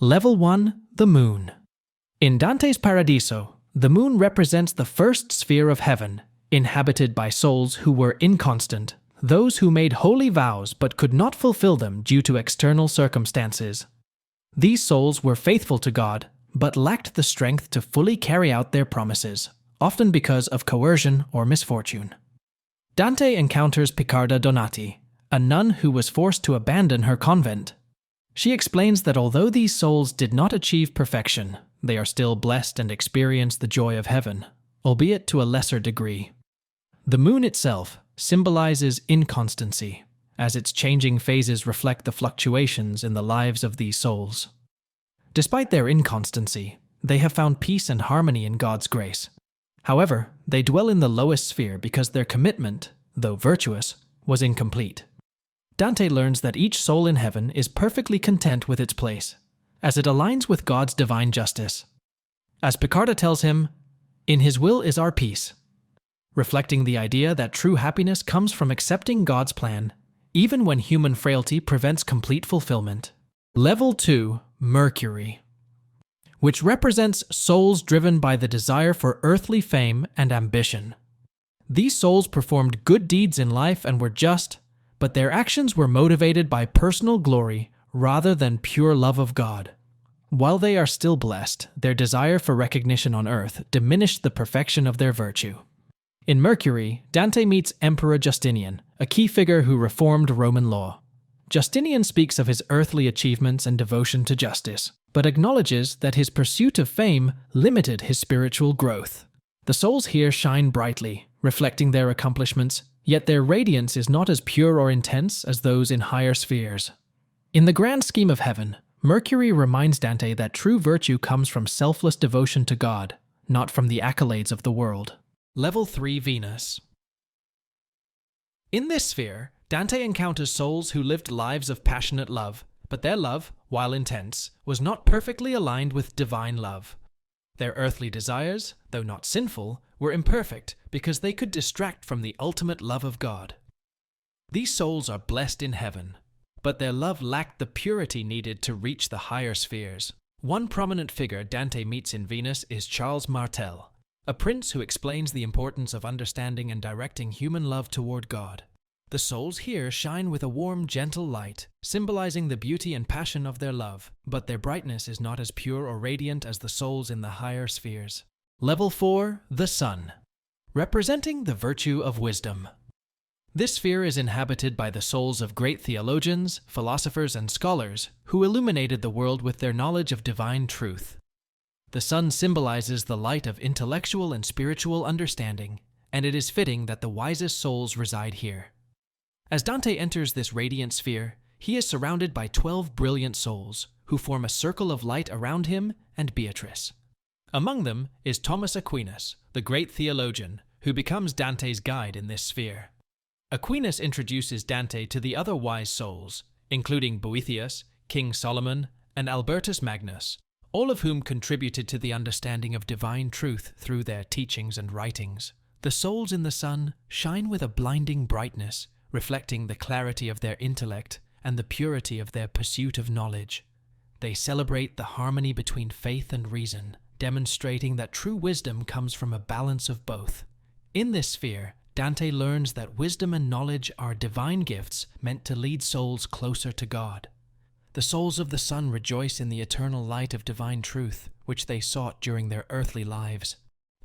Level 1. The Moon. In Dante's Paradiso, the moon represents the first sphere of heaven, inhabited by souls who were inconstant, those who made holy vows but could not fulfill them due to external circumstances. These souls were faithful to God, but lacked the strength to fully carry out their promises, often because of coercion or misfortune. Dante encounters Piccarda Donati, a nun who was forced to abandon her convent. She explains that although these souls did not achieve perfection, they are still blessed and experience the joy of heaven, albeit to a lesser degree. The moon itself symbolizes inconstancy, as its changing phases reflect the fluctuations in the lives of these souls. Despite their inconstancy, they have found peace and harmony in God's grace. However, they dwell in the lowest sphere because their commitment, though virtuous, was incomplete. Dante learns that each soul in heaven is perfectly content with its place, as it aligns with God's divine justice. As Piccarda tells him, "In His will is our peace," reflecting the idea that true happiness comes from accepting God's plan, even when human frailty prevents complete fulfillment. Level 2. Mercury, which represents souls driven by the desire for earthly fame and ambition. These souls performed good deeds in life and were just, but their actions were motivated by personal glory rather than pure love of God. While they are still blessed, their desire for recognition on earth diminished the perfection of their virtue. In Mercury, Dante meets Emperor Justinian, a key figure who reformed Roman law. Justinian speaks of his earthly achievements and devotion to justice, but acknowledges that his pursuit of fame limited his spiritual growth. The souls here shine brightly, reflecting their accomplishments, yet their radiance is not as pure or intense as those in higher spheres. In the grand scheme of heaven, Mercury reminds Dante that true virtue comes from selfless devotion to God, not from the accolades of the world. Level 3. Venus. In this sphere, Dante encounters souls who lived lives of passionate love, but their love, while intense, was not perfectly aligned with divine love. Their earthly desires, though not sinful, were imperfect because they could distract from the ultimate love of God. These souls are blessed in heaven, but their love lacked the purity needed to reach the higher spheres. One prominent figure Dante meets in Venus is Charles Martel, a prince who explains the importance of understanding and directing human love toward God. The souls here shine with a warm, gentle light, symbolizing the beauty and passion of their love, but their brightness is not as pure or radiant as the souls in the higher spheres. Level 4. The Sun, representing the virtue of wisdom. This sphere is inhabited by the souls of great theologians, philosophers, and scholars who illuminated the world with their knowledge of divine truth. The sun symbolizes the light of intellectual and spiritual understanding, and it is fitting that the wisest souls reside here. As Dante enters this radiant sphere, he is surrounded by 12 brilliant souls who form a circle of light around him and Beatrice. Among them is Thomas Aquinas, the great theologian, who becomes Dante's guide in this sphere. Aquinas introduces Dante to the other wise souls, including Boethius, King Solomon, and Albertus Magnus, all of whom contributed to the understanding of divine truth through their teachings and writings. The souls in the sun shine with a blinding brightness, reflecting the clarity of their intellect and the purity of their pursuit of knowledge. They celebrate the harmony between faith and reason, demonstrating that true wisdom comes from a balance of both. In this sphere, Dante learns that wisdom and knowledge are divine gifts meant to lead souls closer to God. The souls of the sun rejoice in the eternal light of divine truth, which they sought during their earthly lives.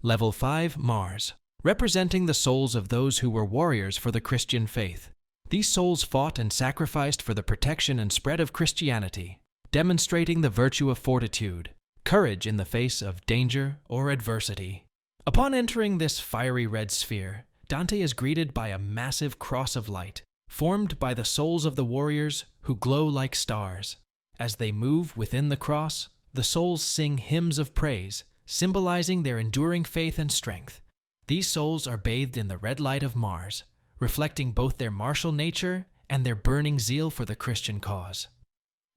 Level 5. Mars, representing the souls of those who were warriors for the Christian faith. These souls fought and sacrificed for the protection and spread of Christianity, demonstrating the virtue of fortitude, courage in the face of danger or adversity. Upon entering this fiery red sphere, Dante is greeted by a massive cross of light, formed by the souls of the warriors who glow like stars. As they move within the cross, the souls sing hymns of praise, symbolizing their enduring faith and strength. These souls are bathed in the red light of Mars, reflecting both their martial nature and their burning zeal for the Christian cause.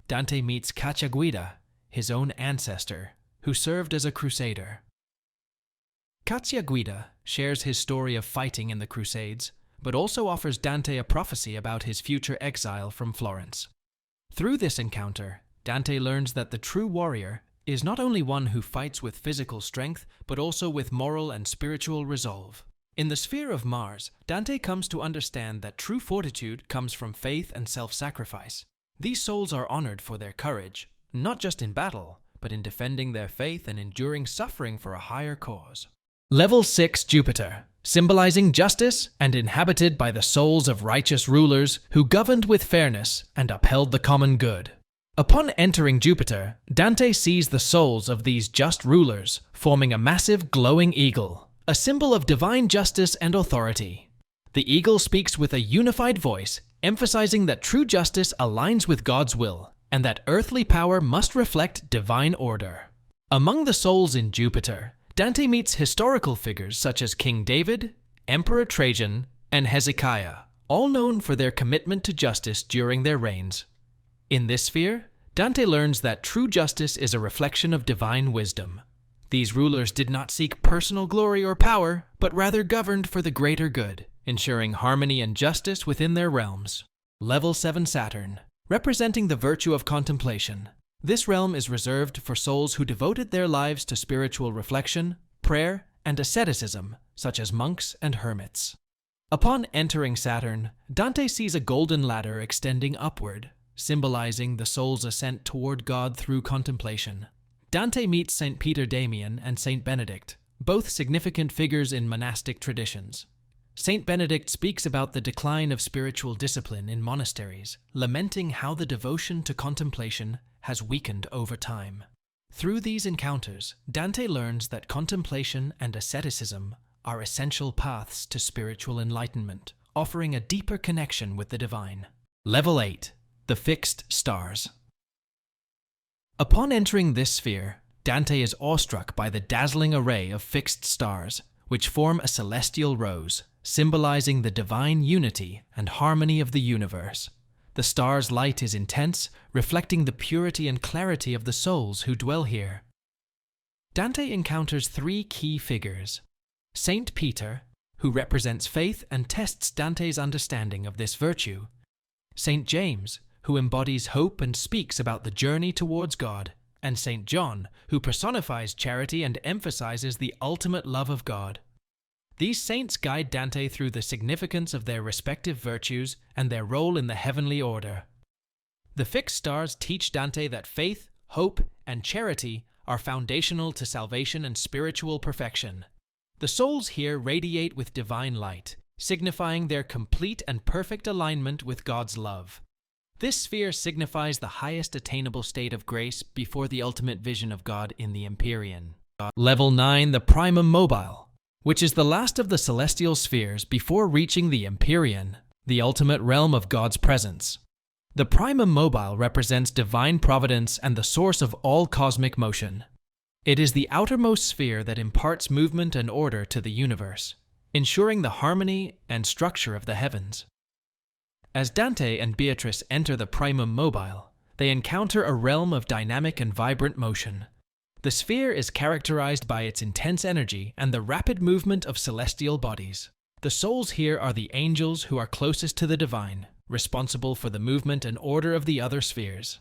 Dante meets Cacciaguida, his own ancestor, who served as a crusader. Cacciaguida shares his story of fighting in the Crusades, but also offers Dante a prophecy about his future exile from Florence. Through this encounter, Dante learns that the true warrior is not only one who fights with physical strength, but also with moral and spiritual resolve. In the sphere of Mars, Dante comes to understand that true fortitude comes from faith and self-sacrifice. These souls are honored for their courage, not just in battle, but in defending their faith and enduring suffering for a higher cause. Level 6 Jupiter, symbolizing justice and inhabited by the souls of righteous rulers who governed with fairness and upheld the common good. Upon entering Jupiter, Dante sees the souls of these just rulers forming a massive glowing eagle, a symbol of divine justice and authority. The eagle speaks with a unified voice, emphasizing that true justice aligns with God's will, and that earthly power must reflect divine order. Among the souls in Jupiter, Dante meets historical figures such as King David, Emperor Trajan, and Hezekiah, all known for their commitment to justice during their reigns. In this sphere, Dante learns that true justice is a reflection of divine wisdom. These rulers did not seek personal glory or power, but rather governed for the greater good, ensuring harmony and justice within their realms. Level 7 Saturn, representing the virtue of contemplation. This realm is reserved for souls who devoted their lives to spiritual reflection, prayer, and asceticism, such as monks and hermits. Upon entering Saturn, Dante sees a golden ladder extending upward, symbolizing the soul's ascent toward God through contemplation. Dante meets St. Peter Damian and St. Benedict, both significant figures in monastic traditions. St. Benedict speaks about the decline of spiritual discipline in monasteries, lamenting how the devotion to contemplation has weakened over time. Through these encounters, Dante learns that contemplation and asceticism are essential paths to spiritual enlightenment, offering a deeper connection with the divine. Level 8. The Fixed Stars. Upon entering this sphere, Dante is awestruck by the dazzling array of fixed stars, which form a celestial rose, symbolizing the divine unity and harmony of the universe. The star's light is intense, reflecting the purity and clarity of the souls who dwell here. Dante encounters three key figures: Saint Peter, who represents faith and tests Dante's understanding of this virtue; Saint James, who embodies hope and speaks about the journey towards God; and Saint John, who personifies charity and emphasizes the ultimate love of God. These saints guide Dante through the significance of their respective virtues and their role in the heavenly order. The fixed stars teach Dante that faith, hope, and charity are foundational to salvation and spiritual perfection. The souls here radiate with divine light, signifying their complete and perfect alignment with God's love. This sphere signifies the highest attainable state of grace before the ultimate vision of God in the Empyrean. Level 9, the Primum Mobile, which is the last of the celestial spheres before reaching the Empyrean, the ultimate realm of God's presence. The Primum Mobile represents divine providence and the source of all cosmic motion. It is the outermost sphere that imparts movement and order to the universe, ensuring the harmony and structure of the heavens. As Dante and Beatrice enter the Primum Mobile, they encounter a realm of dynamic and vibrant motion. The sphere is characterized by its intense energy and the rapid movement of celestial bodies. The souls here are the angels who are closest to the divine, responsible for the movement and order of the other spheres.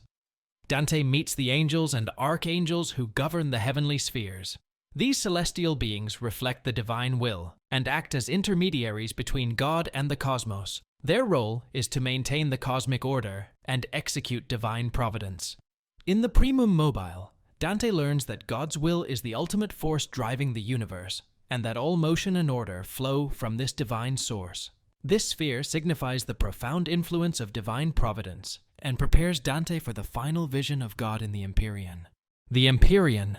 Dante meets the angels and archangels who govern the heavenly spheres. These celestial beings reflect the divine will and act as intermediaries between God and the cosmos. Their role is to maintain the cosmic order and execute divine providence. In the Primum Mobile, Dante learns that God's will is the ultimate force driving the universe, and that all motion and order flow from this divine source. This sphere signifies the profound influence of divine providence and prepares Dante for the final vision of God in the Empyrean. The Empyrean.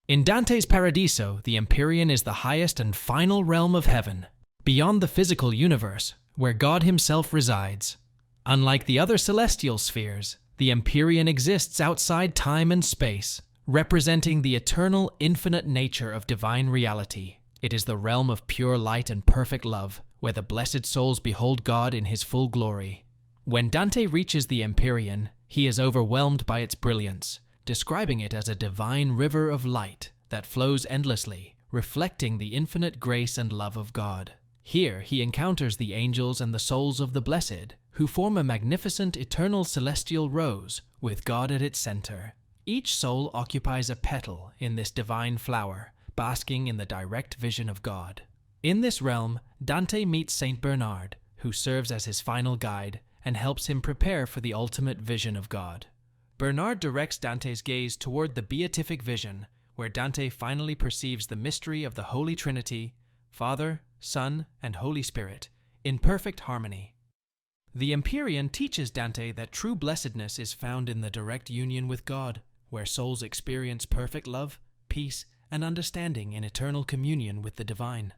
In Dante's Paradiso, the Empyrean is the highest and final realm of heaven, beyond the physical universe, where God himself resides. Unlike the other celestial spheres, the Empyrean exists outside time and space, representing the eternal, infinite nature of divine reality. It is the realm of pure light and perfect love, where the blessed souls behold God in his full glory. When Dante reaches the Empyrean, he is overwhelmed by its brilliance, describing it as a divine river of light that flows endlessly, reflecting the infinite grace and love of God. Here he encounters the angels and the souls of the blessed, who form a magnificent eternal celestial rose, with God at its center. Each soul occupies a petal in this divine flower, basking in the direct vision of God. In this realm, Dante meets Saint Bernard, who serves as his final guide and helps him prepare for the ultimate vision of God. Bernard directs Dante's gaze toward the beatific vision, where Dante finally perceives the mystery of the Holy Trinity, Father, Son, and Holy Spirit, in perfect harmony. The Empyrean teaches Dante that true blessedness is found in the direct union with God, where souls experience perfect love, peace, and understanding in eternal communion with the divine.